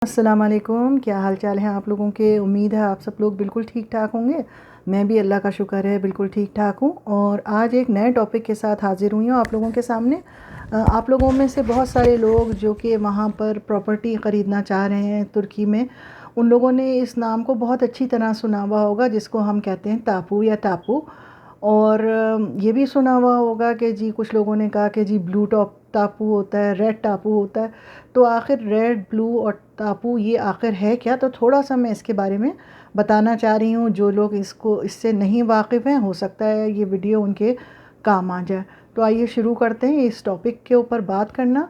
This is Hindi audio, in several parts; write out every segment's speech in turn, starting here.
अस्सलाम वालेकुम। क्या हाल चाल है आप लोगों के। उम्मीद है आप सब लोग बिल्कुल ठीक ठाक होंगे। मैं भी अल्लाह का शुक्र है बिल्कुल ठीक ठाक हूँ और आज एक नए टॉपिक के साथ हाज़िर हुई हूँ आप लोगों के सामने। आप लोगों में से बहुत सारे लोग जो कि वहाँ पर प्रॉपर्टी ख़रीदना चाह रहे हैं तुर्की में, उन लोगों ने इस नाम को बहुत अच्छी तरह सुना हुआ होगा जिसको हम कहते हैं टापू या टापू। और ये भी सुना हुआ होगा कि जी कुछ लोगों ने कहा कि जी ब्लू टॉप टापू होता है, रेड टापू होता है। तो आखिर रेड, ब्लू और टापू ये आखिर है क्या, तो थोड़ा सा मैं इसके बारे में बताना चाह रही हूँ। जो लोग इससे नहीं वाकिफ़ हैं, हो सकता है ये वीडियो उनके काम आ जाए। तो आइए शुरू करते हैं इस टॉपिक के ऊपर बात करना।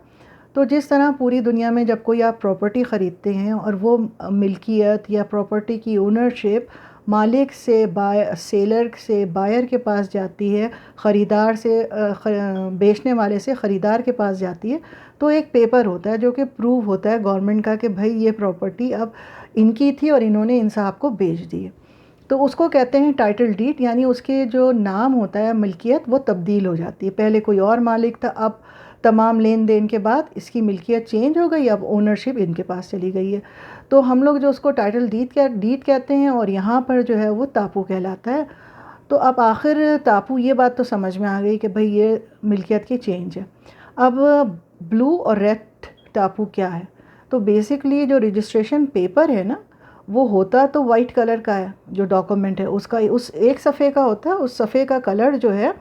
तो जिस तरह पूरी दुनिया में जब कोई आप प्रॉपर्टी ख़रीदते हैं और वो मिल्कियत या प्रॉपर्टी की ओनरशिप मालिक से सेलर से बायर के पास जाती है, ख़रीदार से बेचने वाले से ख़रीदार के पास जाती है, तो एक पेपर होता है जो कि प्रूव होता है गवर्नमेंट का कि भाई ये प्रॉपर्टी अब इनकी थी और इन्होंने इन साहब को बेच दी है। तो उसको कहते हैं टाइटल डीड, यानी उसके जो नाम होता है मिल्कियत वो तब्दील हो जाती है। पहले कोई और मालिक था, अब तमाम लेन देन के बाद इसकी मिल्कियत चेंज हो गई, अब ओनरशिप इनके पास चली गई है। तो हम लोग जो उसको टाइटल डीड कहते हैं और यहाँ पर जो है वो टापू कहलाता है। तो अब आखिर टापू, ये बात तो समझ में आ गई कि भाई ये मिल्कियत की चेंज है। अब ब्लू और रेड टापू क्या है, तो बेसिकली जो रजिस्ट्रेशन पेपर है ना, वो होता तो वाइट कलर का है। जो डॉक्यूमेंट है उसका उस एक सफ़े का होता है, उस सफ़े का कलर जो है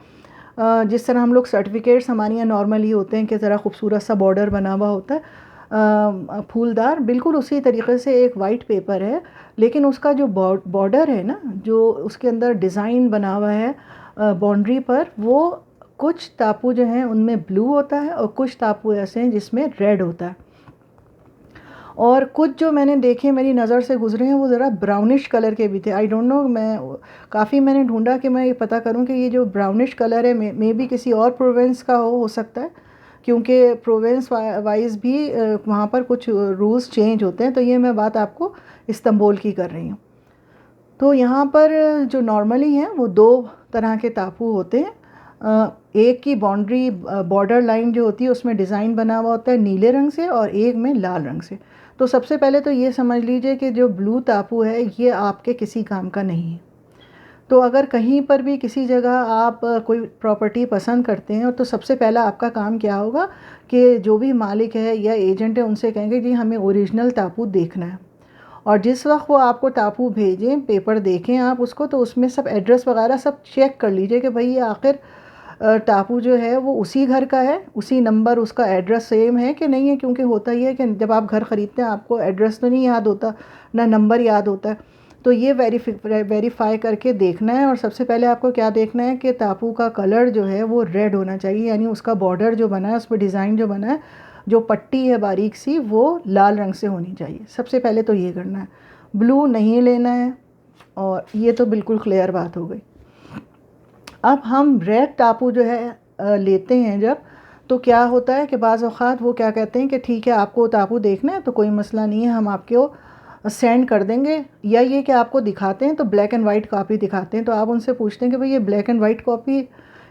जिस तरह हम लोग सर्टिफिकेट्स हमारे यहाँ नॉर्मली होते हैं कि ज़रा खूबसूरत सा बॉर्डर बना हुआ होता है फूलदार, बिल्कुल उसी तरीके से एक वाइट पेपर है। लेकिन उसका जो बॉर्डर है ना, जो उसके अंदर डिज़ाइन बना हुआ है बाउंड्री पर, वो कुछ टापू जो हैं उनमें ब्लू होता है और कुछ टापू ऐसे हैं जिसमें रेड होता है। और कुछ जो मैंने देखे, मेरी नज़र से गुजरे हैं, वो ज़रा ब्राउनिश कलर के भी थे। आई डोंट नो, मैंने ढूंढा कि मैं ये पता करूं कि ये जो ब्राउनिश कलर है मे बी किसी और प्रोविंस का हो सकता है, क्योंकि प्रोविंस वाइज भी वहाँ पर कुछ रूल्स चेंज होते हैं। तो ये मैं बात आपको इस्तांबुल की कर रही हूँ। तो यहाँ पर जो नॉर्मली हैं वो दो तरह के टापू होते हैं। एक की बाउंड्री बॉर्डर लाइन जो होती है उसमें डिज़ाइन बना हुआ होता है नीले रंग से और एक में लाल रंग से। तो सबसे पहले तो ये समझ लीजिए कि जो ब्लू टापू है ये आपके किसी काम का नहीं है। तो अगर कहीं पर भी किसी जगह आप कोई प्रॉपर्टी पसंद करते हैं तो सबसे पहला आपका काम क्या होगा कि जो भी मालिक है या एजेंट है उनसे कहेंगे जी हमें ओरिजिनल टापू देखना है। और जिस वक्त वो आपको टापू भेजें, पेपर देखें आप उसको, तो उसमें सब एड्रेस वगैरह सब चेक कर लीजिए कि भाई ये आखिर टापू जो है वो उसी घर का है, उसी नंबर, उसका एड्रेस सेम है कि नहीं है। क्योंकि होता ही है कि जब आप घर ख़रीदते हैं आपको एड्रेस तो नहीं याद होता, ना नंबर याद होता है। तो ये वेरीफाई करके देखना है। और सबसे पहले आपको क्या देखना है कि टापू का कलर जो है वो रेड होना चाहिए, यानी उसका बॉर्डर जो बना है, उस पर डिज़ाइन जो बना है, जो पट्टी है बारीक सी, वो लाल रंग से होनी चाहिए। सबसे पहले तो ये करना है, ब्लू नहीं लेना है। और ये तो बिल्कुल क्लियर बात हो गई। अब हम रेड टापू जो है लेते हैं जब, तो क्या होता है कि बाज़ औक़ात वो क्या कहते हैं कि ठीक है आपको टापू देखना है तो कोई मसला नहीं है, हम आपको सेंड कर देंगे। या ये कि आपको दिखाते हैं तो ब्लैक एंड वाइट कॉपी दिखाते हैं, तो आप उनसे पूछते हैं कि भाई ये ब्लैक एंड वाइट कॉपी,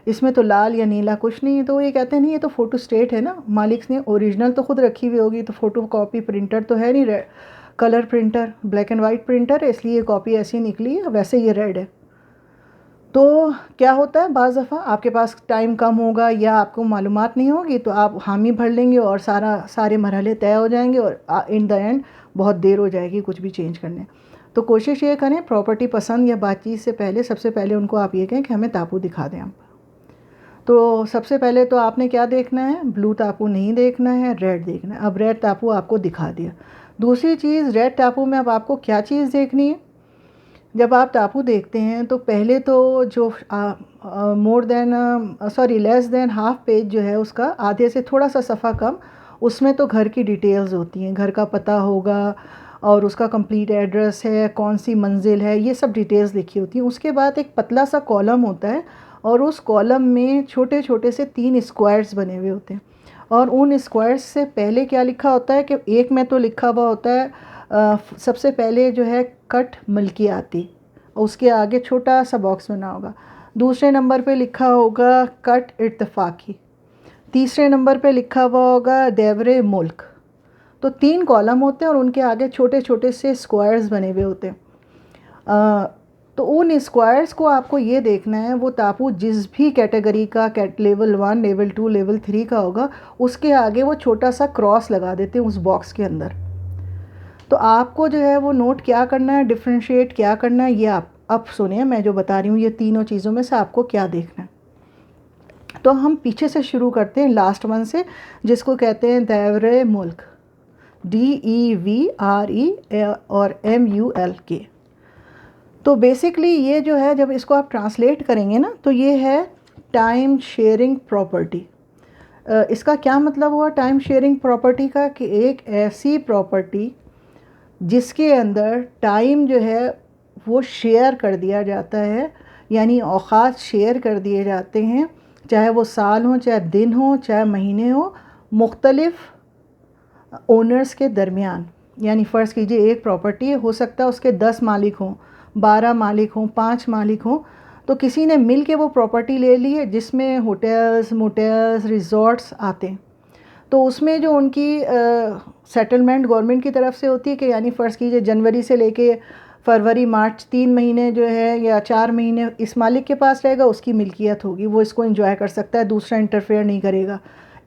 इसमें तो लाल या नीला कुछ नहीं है। तो वो ये कहते हैं नहीं, ये तो फ़ोटो स्टेट है ना, मालिक ने ओरिजिनल तो ख़ुद रखी हुई होगी, तो फ़ोटो कॉपी प्रिंटर तो है नहीं, colour printer, black and white printer है, इसलिए कॉपी ऐसी निकली है, वैसे ये रेड है। तो क्या होता है, बाज़ दफ़ा आपके पास टाइम कम होगा या आपको मालूमात नहीं होगी, तो आप हामी भर लेंगे और सारे मरहले तय हो जाएंगे और इन द एंड बहुत देर हो जाएगी कुछ भी चेंज करने। तो कोशिश ये करें, प्रॉपर्टी पसंद या बातचीत से पहले सबसे पहले उनको आप ये कहें कि हमें टापू दिखा दें आप। तो सबसे पहले तो आपने क्या देखना है, ब्लू टापू नहीं देखना है, रेड देखना है। अब रेड टापू आपको दिखा दिया। दूसरी चीज़, रेड टापू में अब आपको क्या चीज़ देखनी है। जब आप टापू देखते हैं तो पहले तो जो लेस देन हाफ पेज जो है उसका, आधे से थोड़ा सा सफ़ा कम, उसमें तो घर की डिटेल्स होती हैं, घर का पता होगा और उसका कंप्लीट एड्रेस है, कौन सी मंजिल है, ये सब डिटेल्स लिखी होती हैं। उसके बाद एक पतला सा कॉलम होता है और उस कॉलम में छोटे छोटे से 3 स्क्वायर्स बने हुए होते हैं। और उन स्क्वायर्स से पहले क्या लिखा होता है कि एक में तो लिखा हुआ होता है सबसे पहले जो है कट मल्कियाती, उसके आगे छोटा सा बॉक्स बना होगा। दूसरे नंबर पे लिखा होगा कट इत्तफाकी। तीसरे नंबर पे लिखा हुआ होगा देवरे मुल्क। तो 3 कॉलम होते हैं और उनके आगे छोटे छोटे से स्क्वायर्स बने हुए होते हैं। तो उन स्क्वायर्स को आपको ये देखना है, वो टापू जिस भी कैटेगरी का लेवल 1, लेवल 2, लेवल 3 का होगा, उसके आगे वो छोटा सा क्रॉस लगा देते हैं उस बॉक्स के अंदर। तो आपको जो है वो नोट क्या करना है, डिफ्रेंशिएट क्या करना है, ये आप अब सुनिए मैं जो बता रही हूँ, ये तीनों चीज़ों में से आपको क्या देखना है। तो हम पीछे से शुरू करते हैं लास्ट वन से, जिसको कहते हैं देवरे मुल्क, DEVRE और MULK। तो बेसिकली ये जो है, जब इसको आप ट्रांसलेट करेंगे ना, तो ये है टाइम शेयरिंग प्रॉपर्टी। इसका क्या मतलब हुआ टाइम शेयरिंग प्रॉपर्टी का, कि एक ऐसी प्रॉपर्टी जिसके अंदर टाइम जो है वो शेयर कर दिया जाता है, यानी औक़ात शेयर कर दिए जाते हैं, चाहे वो साल हो, चाहे दिन हो, चाहे महीने हो, मुख्तलिफ ओनर्स के दरमियान। यानी फ़र्ज़ कीजिए एक प्रॉपर्टी हो सकता है उसके 10 मालिक हों, 12 मालिक हों, 5 मालिक हों, तो किसी ने मिल के वो प्रॉपर्टी ले ली है जिसमें होटल्स, मोटेल्स, रिज़ॉर्ट्स आते हैं। तो उसमें जो उनकी सेटलमेंट गवर्नमेंट की तरफ से होती है, कि यानी फ़र्ज़ कीजिए जनवरी से लेके फरवरी मार्च 3 महीने जो है या 4 महीने इस मालिक के पास रहेगा, उसकी मिल्कियत होगी, वो इसको एंजॉय कर सकता है, दूसरा इंटरफेयर नहीं करेगा।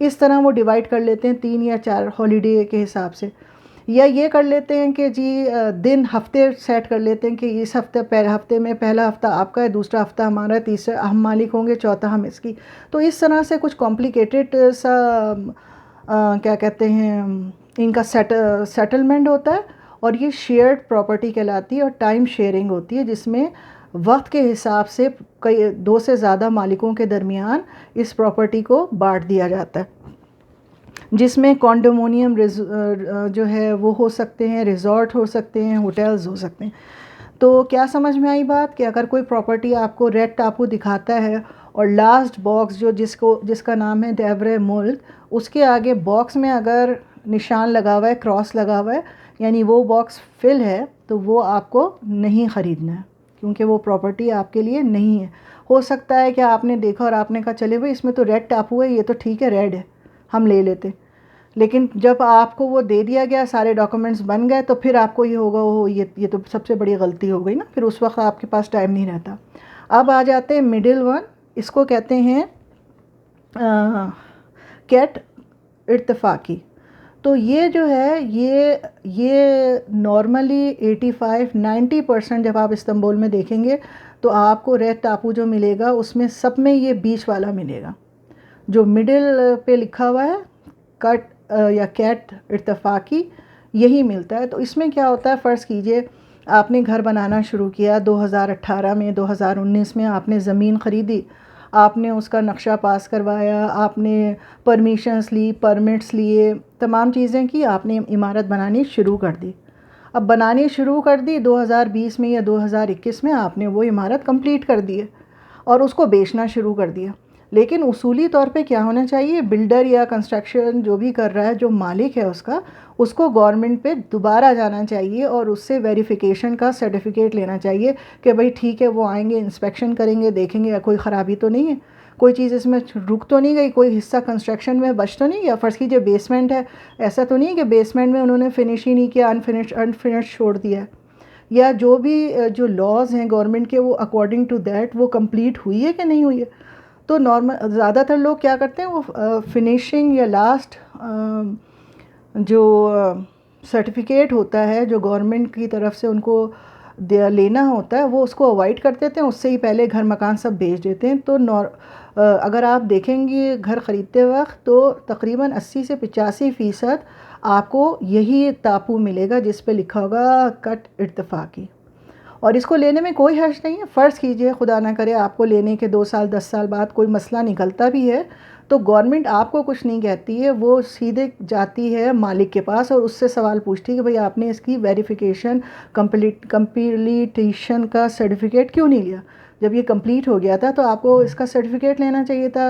इस तरह वो डिवाइड कर लेते हैं 3 या 4 हॉलीडे के हिसाब से। या ये कर लेते हैं कि जी दिन हफ्ते सेट कर लेते हैं कि इस हफ्ते हफ्ते में पहला हफ्ता आपका है, दूसरा हफ्ता हमारा, तीसरा हम मालिक होंगे, चौथा हम इसकी। तो इस तरह से कुछ कॉम्प्लिकेटेड सा क्या कहते हैं इनका सेटलमेंट होता है, और ये शेयर्ड प्रॉपर्टी कहलाती है और टाइम शेयरिंग होती है, जिसमें वक्त के हिसाब से कई 2 से ज़्यादा मालिकों के दरमियान इस प्रॉपर्टी को बांट दिया जाता है, जिसमें कॉन्डोमोनियम जो है वो हो सकते हैं, रिज़ॉर्ट हो सकते हैं, होटल्स हो सकते हैं। तो क्या समझ में आई बात, कि अगर कोई प्रॉपर्टी आपको रेड टापू दिखाता है और लास्ट बॉक्स जो जिसका नाम है देवरे मुल्क, उसके आगे बॉक्स में अगर निशान लगा हुआ है, क्रॉस लगा हुआ है, यानी वो बॉक्स फिल है, तो वो आपको नहीं ख़रीदना है, क्योंकि वो प्रॉपर्टी आपके लिए नहीं है। हो सकता है कि आपने देखा और आपने कहा चले भाई इसमें तो रेड टापू है, ये तो ठीक है, रेड है, हम ले लेते। लेकिन जब आपको वो दे दिया गया, सारे डॉक्यूमेंट्स बन गए, तो फिर आपको ये होगा वो ये तो सबसे बड़ी गलती हो गई ना, फिर उस वक्त आपके पास टाइम नहीं रहता। अब आ जाते हैं मिडिल वन, इसको कहते हैं कैट इत्तफाकी। तो ये जो है ये नॉर्मली 85-90% जब आप इस्तांबुल में देखेंगे तो आपको रेड टापू जो मिलेगा उसमें सब में ये बीच वाला मिलेगा, जो मिडिल पे लिखा हुआ है कट या कैट इत्तफाकी, यही मिलता है। तो इसमें क्या होता है, फ़र्ज़ कीजिए आपने घर बनाना शुरू किया 2018 में, 2019 में आपने ज़मीन ख़रीदी, आपने उसका नक्शा पास करवाया, आपने परमिशंस ली, परमिट्स लिए, तमाम चीज़ें की, आपने इमारत बनानी शुरू कर दी। अब बनानी शुरू कर दी 2020 में या 2021 में, आपने वो इमारत कंप्लीट कर दी है और उसको बेचना शुरू कर दिया। लेकिन उसूली तौर पे क्या होना चाहिए, बिल्डर या कंस्ट्रक्शन जो भी कर रहा है, जो मालिक है उसको गवर्नमेंट पे दोबारा जाना चाहिए और उससे वेरिफिकेशन का सर्टिफिकेट लेना चाहिए कि भाई ठीक है, वो आएंगे, इंस्पेक्शन करेंगे, देखेंगे कोई ख़राबी तो नहीं है, कोई चीज़ इसमें रुक तो नहीं गई, कोई हिस्सा कंस्ट्रक्शन में बच तो नहीं गया। फ़र्ज़ कीजिए बेसमेंट है, ऐसा तो नहीं है कि बेसमेंट में उन्होंने फिनिश ही नहीं किया, अनफिनिश छोड़ दिया है, या जो भी जो लॉज हैं गवर्नमेंट के, वो अकॉर्डिंग टू दैट वो कंप्लीट हुई है कि नहीं हुई है। तो नॉर्मल ज़्यादातर लोग क्या करते हैं, वो फिनिशिंग या लास्ट जो सर्टिफिकेट होता है जो गवर्नमेंट की तरफ से उनको लेना होता है, वो उसको अवॉइड कर देते हैं, उससे ही पहले घर मकान सब बेच देते हैं। तो अगर आप देखेंगे घर ख़रीदते वक्त, तो तकरीबन 80 से 85% आपको यही टापू मिलेगा जिस पे लिखा होगा कट इत्तफाकी, और इसको लेने में कोई हर्ज नहीं है। फ़र्ज़ कीजिए खुदा ना करे आपको लेने के 2 साल 10 साल बाद कोई मसला निकलता भी है, तो गवर्नमेंट आपको कुछ नहीं कहती है, वो सीधे जाती है मालिक के पास और उससे सवाल पूछती है कि भाई आपने इसकी वेरिफिकेशन कंप्लीटेशन का सर्टिफिकेट क्यों नहीं लिया। जब ये कंप्लीट हो गया था तो आपको इसका सर्टिफिकेट लेना चाहिए था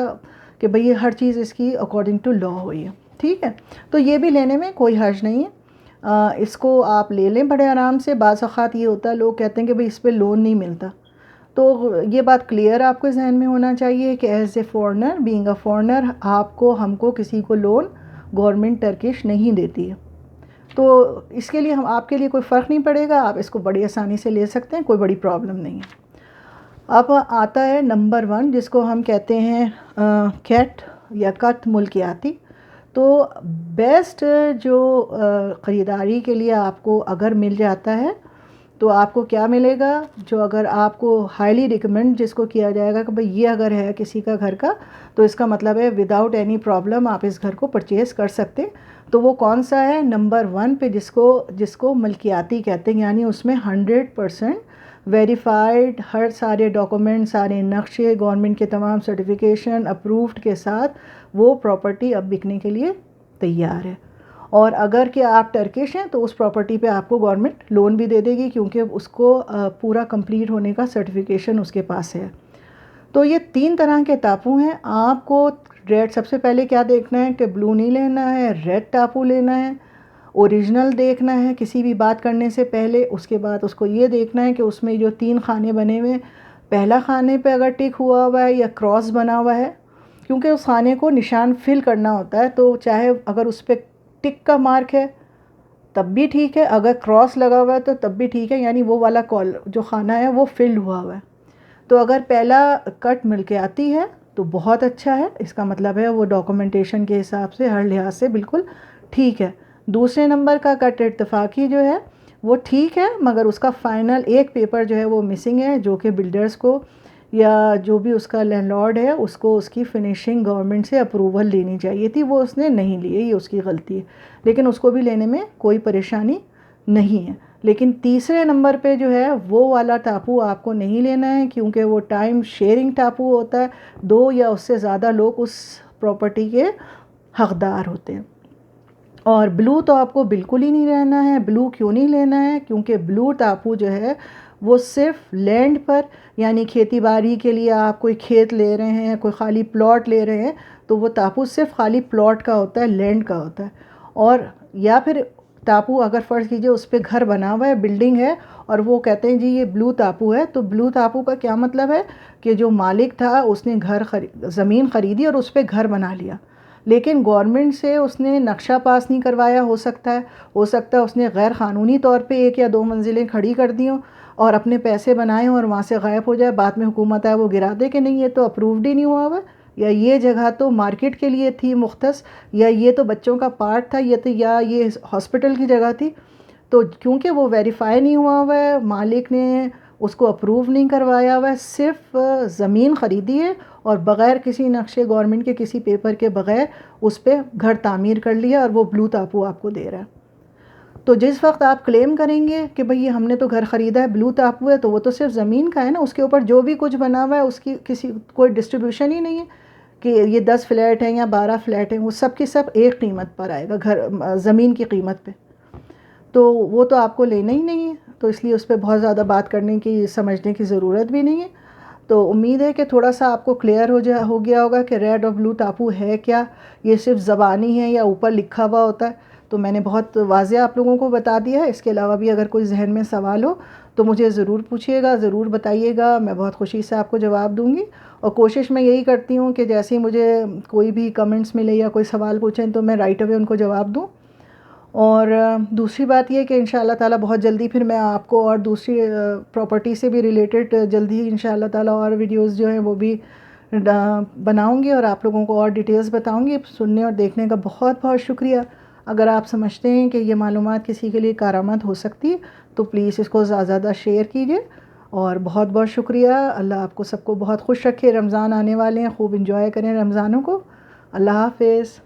कि भाई ये हर चीज़ इसकी अकॉर्डिंग टू लॉ हुई है, ठीक है। तो ये भी लेने में कोई हर्ज नहीं है, इसको आप ले लें बड़े आराम से। बाज़ औक़ात ये होता है लोग कहते हैं कि भाई इस पे लोन नहीं मिलता, तो ये बात क्लियर आपको जहन में होना चाहिए कि एज़ ए फ़ॉरनर, बीइंग अ फ़ॉरनर, हमको किसी को लोन गवर्नमेंट टर्किश नहीं देती है, तो इसके लिए हम आपके लिए कोई फ़र्क नहीं पड़ेगा, आप इसको बड़ी आसानी से ले सकते हैं, कोई बड़ी प्रॉब्लम नहीं है। अब आता है नंबर 1 जिसको हम कहते हैं कैट या कट मुल्कियाती। तो बेस्ट जो ख़रीदारी के लिए आपको अगर मिल जाता है तो आपको क्या मिलेगा, जो अगर आपको हाईली रिकमेंड जिसको किया जाएगा कि भाई ये अगर है किसी का घर का, तो इसका मतलब है विदाउट एनी प्रॉब्लम आप इस घर को परचेज़ कर सकते हैं। तो वो कौन सा है, नंबर 1 पे जिसको मलकियाती कहते हैं, यानी उसमें 100% वेरीफाइड हर सारे डॉक्यूमेंट, सारे नक्शे, गवर्नमेंट के तमाम सर्टिफिकेशन अप्रूव्ड के साथ वो प्रॉपर्टी अब बिकने के लिए तैयार है। और अगर कि आप टर्किश हैं तो उस प्रॉपर्टी पे आपको गवर्नमेंट लोन भी दे देगी, क्योंकि उसको पूरा कंप्लीट होने का सर्टिफिकेशन उसके पास है। तो ये 3 तरह के टापू हैं। आपको रेड सबसे पहले क्या देखना है कि ब्लू नहीं लेना है, रेड टापू लेना है, ओरिजिनल देखना है किसी भी बात करने से पहले। उसके बाद उसको ये देखना है कि उसमें जो 3 खाने बने हुए, पहला खाने पे अगर टिक हुआ हुआ है या क्रॉस बना हुआ है, क्योंकि उस खाने को निशान फिल करना होता है, तो चाहे अगर उस पर टिक का मार्क है तब भी ठीक है, अगर क्रॉस लगा हुआ है तो तब भी ठीक है, यानी वो वाला कॉल जो खाना है वो फिल्ड हुआ हुआ है। तो अगर पहला कट मिल के आती है तो बहुत अच्छा है, इसका मतलब है वो डॉक्यूमेंटेशन के हिसाब से हर लिहाज से बिल्कुल ठीक है। दूसरे नंबर का कट इत्तफाकी जो है वो ठीक है, मगर उसका फ़ाइनल एक पेपर जो है वो मिसिंग है, जो कि बिल्डर्स को या जो भी उसका लैंडलॉर्ड है उसको उसकी फ़िनिशिंग गवर्नमेंट से अप्रूवल लेनी चाहिए थी, वो उसने नहीं ली है, ये उसकी गलती है, लेकिन उसको भी लेने में कोई परेशानी नहीं है। लेकिन तीसरे नंबर पे जो है वो वाला टापू आपको नहीं लेना है, क्योंकि वो टाइम शेयरिंग टापू होता है, 2 या उससे ज़्यादा लोग उस प्रॉपर्टी के हकदार होते हैं। और ब्लू तो आपको बिल्कुल ही नहीं रहना है। ब्लू क्यों नहीं लेना है, क्योंकि ब्लू टापू जो है वो सिर्फ लैंड पर, यानी खेती बाड़ी के लिए आप कोई खेत ले रहे हैं, कोई खाली प्लॉट ले रहे हैं, तो वो टापू सिर्फ खाली प्लॉट का होता है, लैंड का होता है। और या फिर टापू अगर फ़र्ज़ कीजिए उस पर घर बना हुआ है, बिल्डिंग है, और वो कहते हैं जी ये ब्लू टापू है, तो ब्लू टापू का क्या मतलब है कि जो मालिक था उसने ज़मीन ख़रीदी और उस पर घर बना लिया, लेकिन गवर्नमेंट से उसने नक्शा पास नहीं करवाया, हो सकता है उसने गैर क़ानूनी तौर पे 1 या 2 मंजिलें खड़ी कर दी हों और अपने पैसे बनाए और वहाँ से गायब हो जाए, बाद में हुकूमत आए वो गिरा दे कि नहीं ये तो अप्रूव्ड ही नहीं हुआ हुआ, या ये जगह तो मार्केट के लिए थी मुख्तस, या ये तो बच्चों का पार्क था, या ये हॉस्पिटल की जगह थी। तो क्योंकि वो वेरीफाई नहीं हुआ हुआ है, मालिक ने उसको अप्रूव नहीं करवाया हुआ है, सिर्फ ज़मीन ख़रीदी है और बग़ैर किसी नक्शे, गवर्नमेंट के किसी पेपर के बग़ैर उस पर घर तामीर कर लिया, और वो ब्लू टापू आपको दे रहा है। तो जिस वक्त आप क्लेम करेंगे कि भाई ये हमने तो घर ख़रीदा है, ब्लू टापू है, तो वो तो सिर्फ ज़मीन का है ना, उसके ऊपर जो भी कुछ बना हुआ है उसकी कोई डिस्ट्रीब्यूशन ही नहीं है कि ये 10 फ्लैट हैं या 12 फ्लैट हैं, वो सब की सब एक कीमत पर आएगा, घर ज़मीन की कीमत पे। तो वो तो आपको लेना ही नहीं है, तो इसलिए उस पर बहुत ज़्यादा बात करने की, समझने की ज़रूरत भी नहीं है। तो उम्मीद है कि थोड़ा सा आपको क्लियर हो गया होगा कि रेड और ब्लू टापू है क्या, ये सिर्फ ज़बानी है या ऊपर लिखा हुआ होता है। तो मैंने बहुत वाज़े आप लोगों को बता दिया है। इसके अलावा भी अगर कोई जहन में सवाल हो तो मुझे ज़रूर पूछिएगा, ज़रूर बताइएगा, मैं बहुत खुशी से आपको जवाब दूँगी। और कोशिश मैं यही करती हूँ कि जैसे ही मुझे कोई भी कमेंट्स मिले या कोई सवाल पूछें तो मैं राइट अवे उनको जवाब दूँ। और दूसरी बात ये कि इंशाअल्लाह ताला बहुत जल्दी फिर मैं आपको और दूसरी प्रॉपर्टी से भी रिलेटेड जल्दी ही इंशाअल्लाह ताला और वीडियोस जो हैं वो भी बनाऊंगी और आप लोगों को और डिटेल्स बताऊंगी। सुनने और देखने का बहुत बहुत शुक्रिया। अगर आप समझते हैं कि ये मालूमात किसी के लिए कारआमद हो सकती है तो प्लीज़ इसको ज़्यादा शेयर कीजिए। और बहुत बहुत शुक्रिया। अल्लाह आपको सबको बहुत खुश रखे। रमज़ान आने वाले हैं, खूब इंजॉय करें रमज़ानों को। अल्लाह हाफ़िज़।